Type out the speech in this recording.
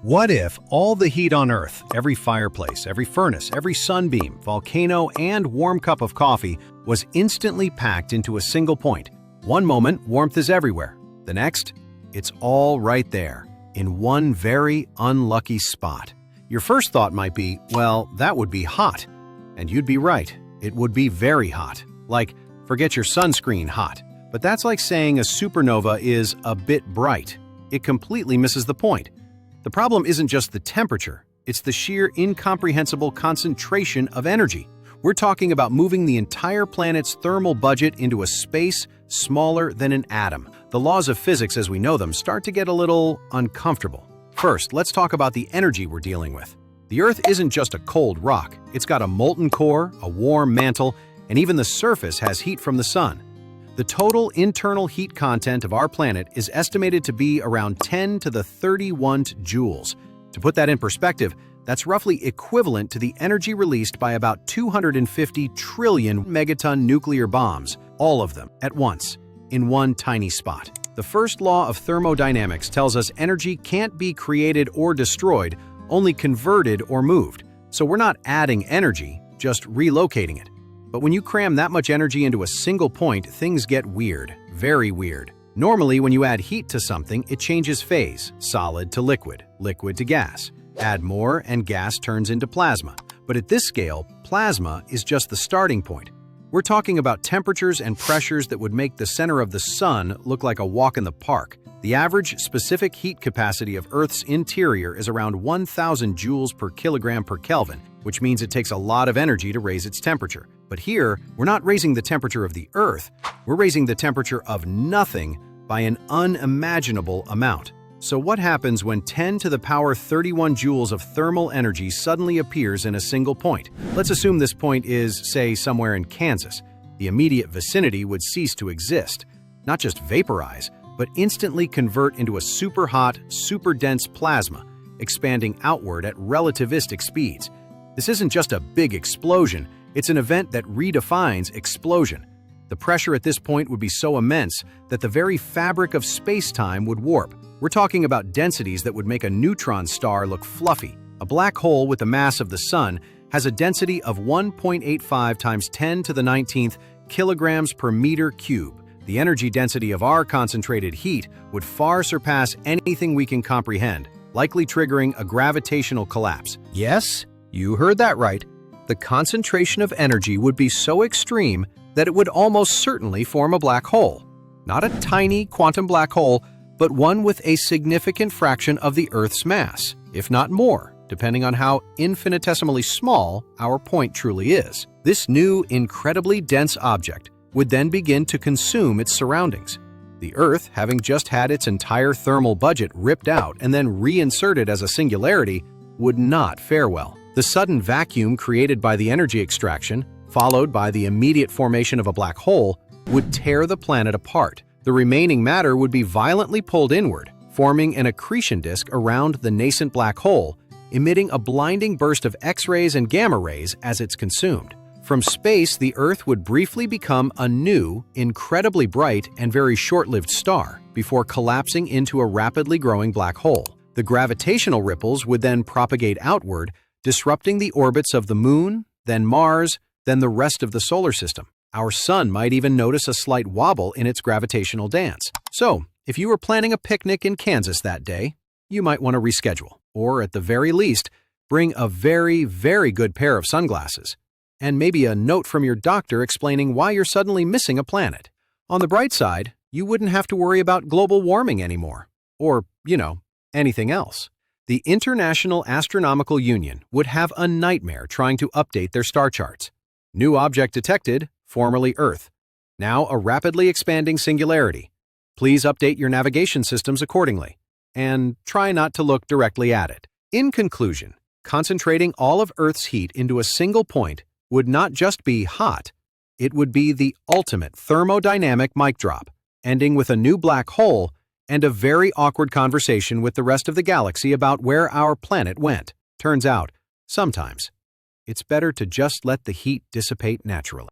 What if all the heat on Earth, every fireplace, every furnace, every sunbeam, volcano, and warm cup of coffee was instantly packed into a single point? One moment, warmth is everywhere. The next, it's all right there, in one very unlucky spot. Your first thought might be, well, that would be hot. And you'd be right, it would be very hot. Like, forget your sunscreen hot. But that's like saying a supernova is a bit bright. It completely misses the point. The problem isn't just the temperature, it's the sheer incomprehensible concentration of energy. We're talking about moving the entire planet's thermal budget into a space smaller than an atom. The laws of physics as we know them start to get a little uncomfortable. First, let's talk about the energy we're dealing with. The Earth isn't just a cold rock. It's got a molten core, a warm mantle, and even the surface has heat from the sun. The total internal heat content of our planet is estimated to be around 10 to the 31 joules. To put that in perspective, that's roughly equivalent to the energy released by about 250 trillion megaton nuclear bombs, all of them at once, in one tiny spot. The first law of thermodynamics tells us energy can't be created or destroyed, only converted or moved. So we're not adding energy, just relocating it. But when you cram that much energy into a single point, things get weird, very weird. Normally, when you add heat to something, it changes phase, solid to liquid, liquid to gas. Add more and gas turns into plasma. But at this scale, plasma is just the starting point. We're talking about temperatures and pressures that would make the center of the sun look like a walk in the park. The average specific heat capacity of Earth's interior is around 1,000 joules per kilogram per Kelvin, which means it takes a lot of energy to raise its temperature. But here, we're not raising the temperature of the Earth, we're raising the temperature of nothing by an unimaginable amount. So what happens when 10 to the power 31 joules of thermal energy suddenly appears in a single point? Let's assume this point is, say, somewhere in Kansas. The immediate vicinity would cease to exist. Not just vaporize, but instantly convert into a super hot, super dense plasma, expanding outward at relativistic speeds. This isn't just a big explosion, it's an event that redefines explosion. The pressure at this point would be so immense that the very fabric of space-time would warp. We're talking about densities that would make a neutron star look fluffy. A black hole with the mass of the sun has a density of 1.85 times 10 to the 19th kilograms per meter cube. The energy density of our concentrated heat would far surpass anything we can comprehend, likely triggering a gravitational collapse. Yes, you heard that right. The concentration of energy would be so extreme that it would almost certainly form a black hole. Not a tiny quantum black hole, but one with a significant fraction of the Earth's mass, if not more, depending on how infinitesimally small our point truly is. This new, incredibly dense object would then begin to consume its surroundings. The Earth, having just had its entire thermal budget ripped out and then reinserted as a singularity, would not fare well. The sudden vacuum created by the energy extraction, followed by the immediate formation of a black hole, would tear the planet apart. The remaining matter would be violently pulled inward, forming an accretion disk around the nascent black hole, emitting a blinding burst of X-rays and gamma rays as it's consumed. From space, the Earth would briefly become a new, incredibly bright and very short-lived star before collapsing into a rapidly growing black hole. The gravitational ripples would then propagate outward, disrupting the orbits of the Moon, then Mars, then the rest of the solar system. Our sun might even notice a slight wobble in its gravitational dance. So, if you were planning a picnic in Kansas that day, you might want to reschedule, or at the very least, bring a very, very good pair of sunglasses, and maybe a note from your doctor explaining why you're suddenly missing a planet. On the bright side, you wouldn't have to worry about global warming anymore, or, anything else. The International Astronomical Union would have a nightmare trying to update their star charts. New object detected, formerly Earth. Now a rapidly expanding singularity. Please update your navigation systems accordingly, and try not to look directly at it. In conclusion, concentrating all of Earth's heat into a single point would not just be hot, it would be the ultimate thermodynamic mic drop, ending with a new black hole and a very awkward conversation with the rest of the galaxy about where our planet went. Turns out, sometimes, it's better to just let the heat dissipate naturally.